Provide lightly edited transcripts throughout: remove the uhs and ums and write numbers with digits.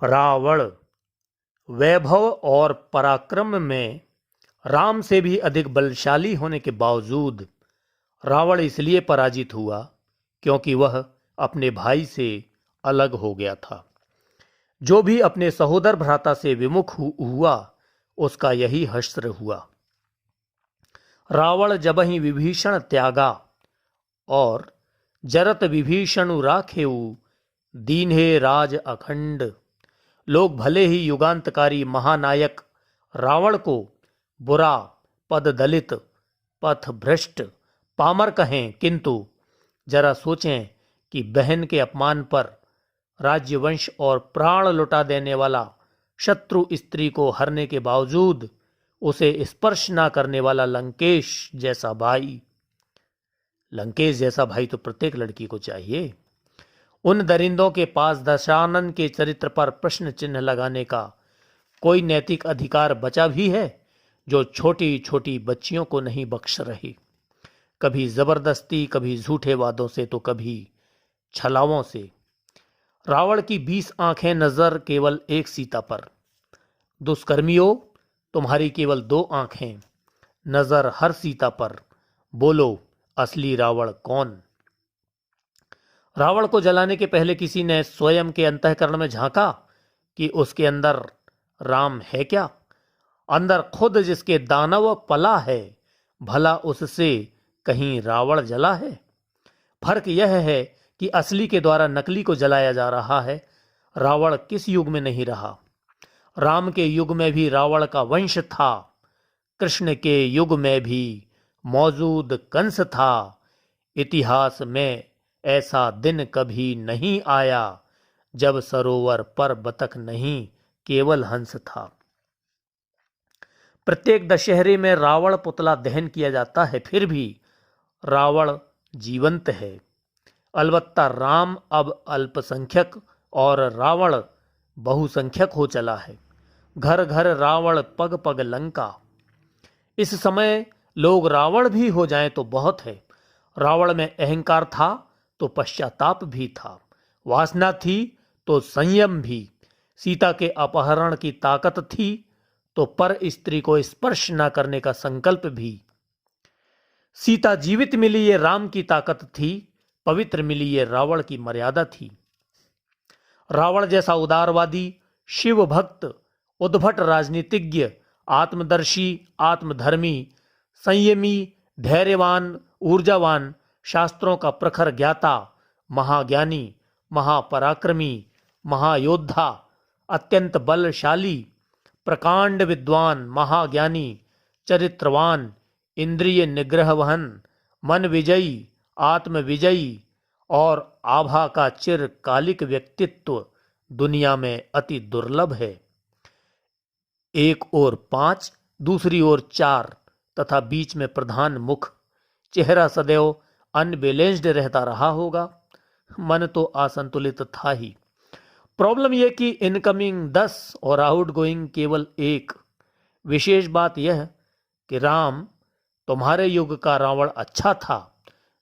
रावण वैभव और पराक्रम में राम से भी अधिक बलशाली होने के बावजूद रावण इसलिए पराजित हुआ क्योंकि वह अपने भाई से अलग हो गया था। जो भी अपने सहोदर भ्राता से विमुख हुआ उसका यही हश्र हुआ। रावण जब ही विभीषण त्यागा और जरत विभीषणु राखेऊ दीन्हे राज अखंड। लोग भले ही युगांतकारी महानायक रावण को बुरा, पद दलित, पथ भ्रष्ट, पामर कहें, किंतु जरा सोचें कि बहन के अपमान पर राज्यवंश और प्राण लुटा देने वाला शत्रु स्त्री को हरने के बावजूद उसे स्पर्श ना करने वाला लंकेश जैसा भाई तो प्रत्येक लड़की को चाहिए। उन दरिंदों के पास दशानन के चरित्र पर प्रश्न चिन्ह लगाने का कोई नैतिक अधिकार बचा भी है जो छोटी छोटी बच्चियों को नहीं बख्श रही, कभी जबरदस्ती, कभी झूठे वादों से तो कभी छलावों से। रावण की 20 आंखें नजर केवल एक सीता पर। दुष्कर्मियों, तुम्हारी केवल 2 आंखें नजर हर सीता पर। बोलो, असली रावण कौन? रावण को जलाने के पहले किसी ने स्वयं के अंतःकरण में झांका कि उसके अंदर राम है क्या? अंदर खुद जिसके दानव पला है, भला उससे कहीं रावण जला है? फर्क यह है कि असली के द्वारा नकली को जलाया जा रहा है। रावण किस युग में नहीं रहा? राम के युग में भी रावण का वंश था, कृष्ण के युग में भी मौजूद कंस था। इतिहास में ऐसा दिन कभी नहीं आया जब सरोवर पर बतख नहीं केवल हंस था। प्रत्येक दशहरे में रावण पुतला दहन किया जाता है, फिर भी रावण जीवंत है। अलबत्ता राम अब अल्पसंख्यक और रावण बहुसंख्यक हो चला है। घर घर रावण, पग पग लंका। इस समय लोग रावण भी हो जाएं तो बहुत है। रावण में अहंकार था तो पश्चाताप भी था, वासना थी तो संयम भी, सीता के अपहरण की ताकत थी तो पर स्त्री को स्पर्श न करने का संकल्प भी। सीता जीवित मिली ये राम की ताकत थी, पवित्र मिली ये रावण की मर्यादा थी। रावण जैसा उदारवादी, शिव भक्त, उद्भट राजनीतिज्ञ, आत्मदर्शी, आत्मधर्मी, संयमी, धैर्यवान, ऊर्जावान, शास्त्रों का प्रखर ज्ञाता, महाज्ञानी, महापराक्रमी, महायोद्धा, अत्यंत बलशाली, प्रकांड विद्वान, महाज्ञानी, चरित्रवान, इंद्रिय निग्रहवहन, मन विजयी, आत्म विजयी और आभा का चिरकालिक व्यक्तित्व दुनिया में अति दुर्लभ है। एक ओर 5, दूसरी ओर 4 तथा बीच में प्रधान मुख। चेहरा सदैव अनबैलेंस्ड रहता रहा होगा। मन तो असंतुलित था ही। प्रॉब्लम यह कि इनकमिंग 10 और आउटगोइंग केवल 1। विशेष बात यह कि राम, तुम्हारे युग का रावण अच्छा था,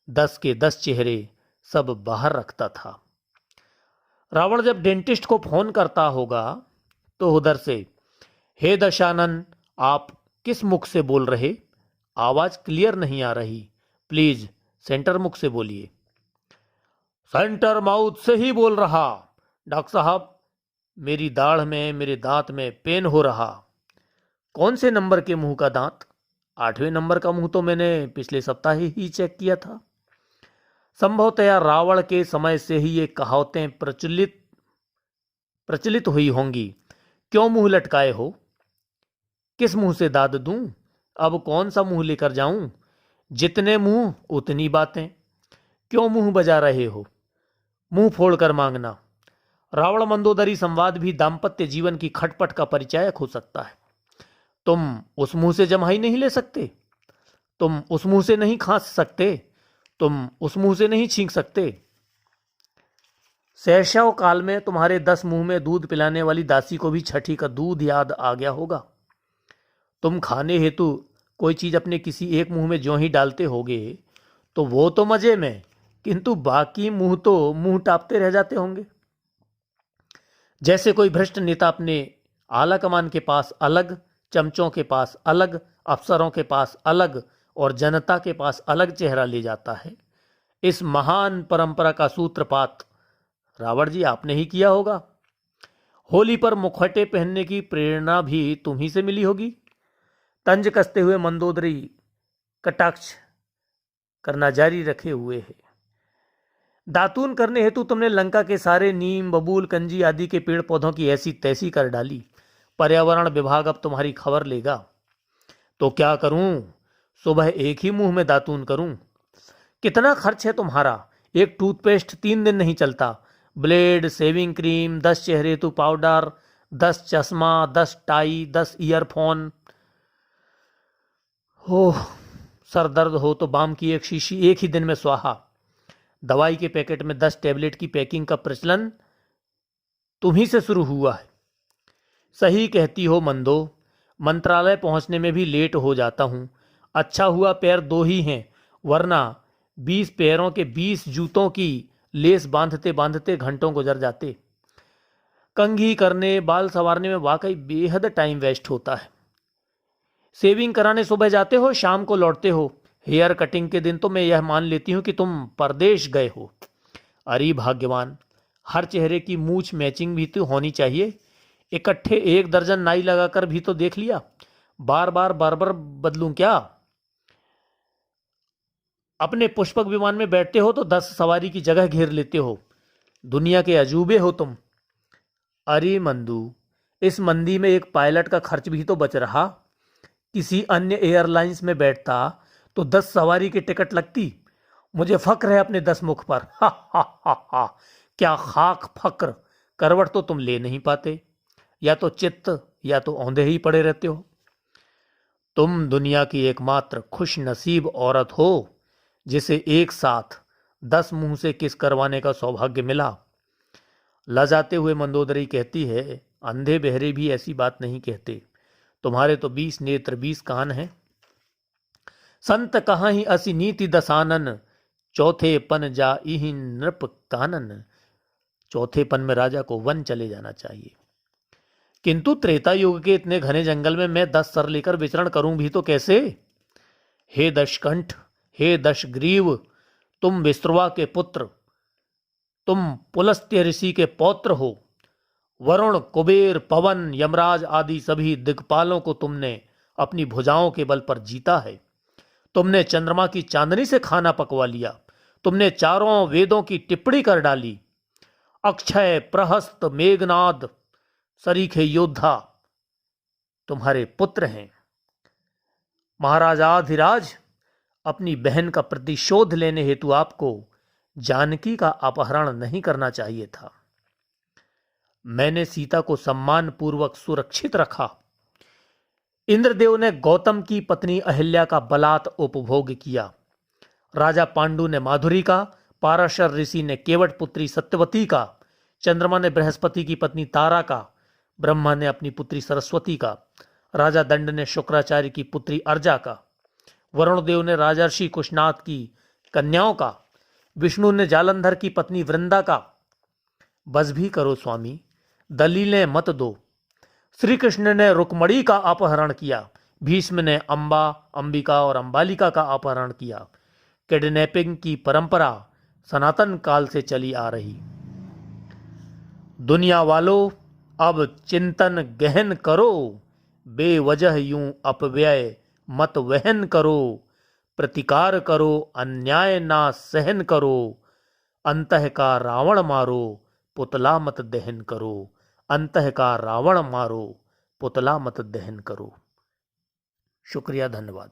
10 के 10 चेहरे सब बाहर रखता था। रावण जब डेंटिस्ट को फोन करता होगा तो उधर से, हे दशानन, आप किस मुख से बोल रहे? आवाज क्लियर नहीं आ रही, प्लीज सेंटर मुख से बोलिए। सेंटर माउथ से ही बोल रहा। डॉक्टर साहब, मेरी दाढ़ में, मेरे दांत में पेन हो रहा। कौन से नंबर के मुंह का दांत? 8वें नंबर का मुंह तो मैंने पिछले सप्ताह ही चेक किया था। संभवतया रावण के समय से ही ये कहावतें प्रचलित हुई होंगी। क्यों मुंह लटकाए हो? किस मुंह से दाद दूं? अब कौन सा मुंह लेकर जाऊं? जितने मुंह उतनी बातें। क्यों मुंह बजा रहे हो? मुंह फोड़कर मांगना। रावण मंदोदरी संवाद भी दाम्पत्य जीवन की खटपट का परिचायक हो सकता है। तुम उस मुंह से जम्हाई नहीं ले सकते, तुम उस मुंह से नहीं खांस सकते, तुम उस मुंह से नहीं छींक सकते। शैशव काल में तुम्हारे 10 मुंह में दूध पिलाने वाली दासी को भी छठी का दूध याद आ गया होगा। तुम खाने हेतु कोई चीज अपने किसी एक मुंह में ज्यों ही डालते होगे तो वो तो मजे में, किंतु बाकी मुंह तो मुंह टापते रह जाते होंगे। जैसे कोई भ्रष्ट नेता अपने आला कमान के पास अलग, चमचों के पास अलग, अफसरों के पास अलग और जनता के पास अलग चेहरा ले जाता है, इस महान परंपरा का सूत्रपात रावण जी आपने ही किया होगा। होली पर मुखौटे पहनने की प्रेरणा भी तुम्ही से मिली होगी। तंज कसते हुए मंदोदरी कटाक्ष करना जारी रखे हुए है। दातून करने हेतु तुमने लंका के सारे नीम, बबूल, कंजी आदि के पेड़ पौधों की ऐसी तैसी कर डाली। पर्यावरण विभाग अब तुम्हारी खबर लेगा। तो क्या करूं? सुबह एक ही मुंह में दातून करूं? कितना खर्च है तुम्हारा? एक टूथपेस्ट 3 दिन नहीं चलता। ब्लेड, शेविंग क्रीम, 10 चेहरे हेतु पाउडर, 10 चश्मा, 10 टाई, 10 ईयरफोन। ओह, सर दर्द हो तो बाम की एक शीशी एक ही दिन में स्वाहा। दवाई के पैकेट में 10 टैबलेट की पैकिंग का प्रचलन तुम्ही से शुरू हुआ है। सही कहती हो मंदो, मंत्रालय पहुंचने में भी लेट हो जाता हूं। अच्छा हुआ पैर 2 ही हैं, वरना 20 पैरों के 20 जूतों की लेस बांधते बांधते घंटों गुजर जाते। कंघी करने, बाल संवारने में वाकई बेहद टाइम वेस्ट होता है। शेविंग कराने सुबह जाते हो, शाम को लौटते हो। हेयर कटिंग के दिन तो मैं यह मान लेती हूं कि तुम परदेश गए हो। अरे भाग्यवान, हर चेहरे की मूछ मैचिंग भी तो होनी चाहिए। इकट्ठे 1 दर्जन नाई लगाकर भी तो देख लिया। बार बार बार्बर बदलूं क्या? अपने पुष्पक विमान में बैठते हो तो 10 सवारी की जगह घेर लेते हो। दुनिया के अजूबे हो तुम। अरे मंदू, इस मंदी में एक पायलट का खर्च भी तो बच रहा। किसी अन्य एयरलाइंस में बैठता तो 10 सवारी की टिकट लगती। मुझे फक्र है अपने 10 मुख पर। हा हा हा हा। क्या खाक फक्र, करवट तो तुम ले नहीं पाते। या तो चित्त या तो औंधे ही पड़े रहते हो। तुम दुनिया की एकमात्र खुश नसीब औरत हो जिसे एक साथ 10 मुंह से किस करवाने का सौभाग्य मिला। लजाते हुए मंदोदरी कहती है, अंधे बहरे भी ऐसी बात नहीं कहते। तुम्हारे तो 20 नेत्र 20 कान हैं। संत कहाँ ही असी नीति दसानन, चौथे पन जा इहि नृप कानन। चौथे पन में राजा को वन चले जाना चाहिए। किंतु त्रेता युग के इतने घने जंगल में मैं 10 सर लेकर विचरण करूं भी तो कैसे? हे दशकंठ, हे दशग्रीव, तुम विश्रवा के पुत्र, तुम पुलस्त्य ऋषि के पौत्र हो। वरुण, कुबेर, पवन, यमराज आदि सभी दिक्पालों को तुमने अपनी भुजाओं के बल पर जीता है। तुमने चंद्रमा की चांदनी से खाना पकवा लिया। तुमने चारों वेदों की टिप्पणी कर डाली। अक्षय, प्रहस्त, मेघनाद सरीखे योद्धा तुम्हारे पुत्र हैं। महाराजाधिराज, अपनी बहन का प्रतिशोध लेने हेतु आपको जानकी का अपहरण नहीं करना चाहिए था। मैंने सीता को सम्मान पूर्वक सुरक्षित रखा। इंद्रदेव ने गौतम की पत्नी अहिल्या का बलात् उपभोग किया। राजा पांडु ने माधुरी का, पाराशर ऋषि ने केवट पुत्री सत्यवती का, चंद्रमा ने बृहस्पति की पत्नी तारा का, ब्रह्मा ने अपनी पुत्री सरस्वती का, राजा दंड ने शुक्राचार्य की पुत्री अर्जा का, वरुण देव ने राजर्षि कुशनाथ की कन्याओं का, विष्णु ने जालंधर की पत्नी वृंदा का। बस भी करो स्वामी, दलीलें मत दो। श्री कृष्ण ने रुक्मणी का अपहरण किया। भीष्म ने अंबा, अंबिका और अंबालिका का अपहरण किया। किडनैपिंग की परंपरा सनातन काल से चली आ रही। दुनिया वालों, अब चिंतन गहन करो। बेवजह यूं अपव्यय मत वहन करो। प्रतिकार करो, अन्याय ना सहन करो। अंतः का रावण मारो, पुतला मत दहन करो। अंतः का रावण मारो, पुतला मत दहन करो। शुक्रिया, धन्यवाद।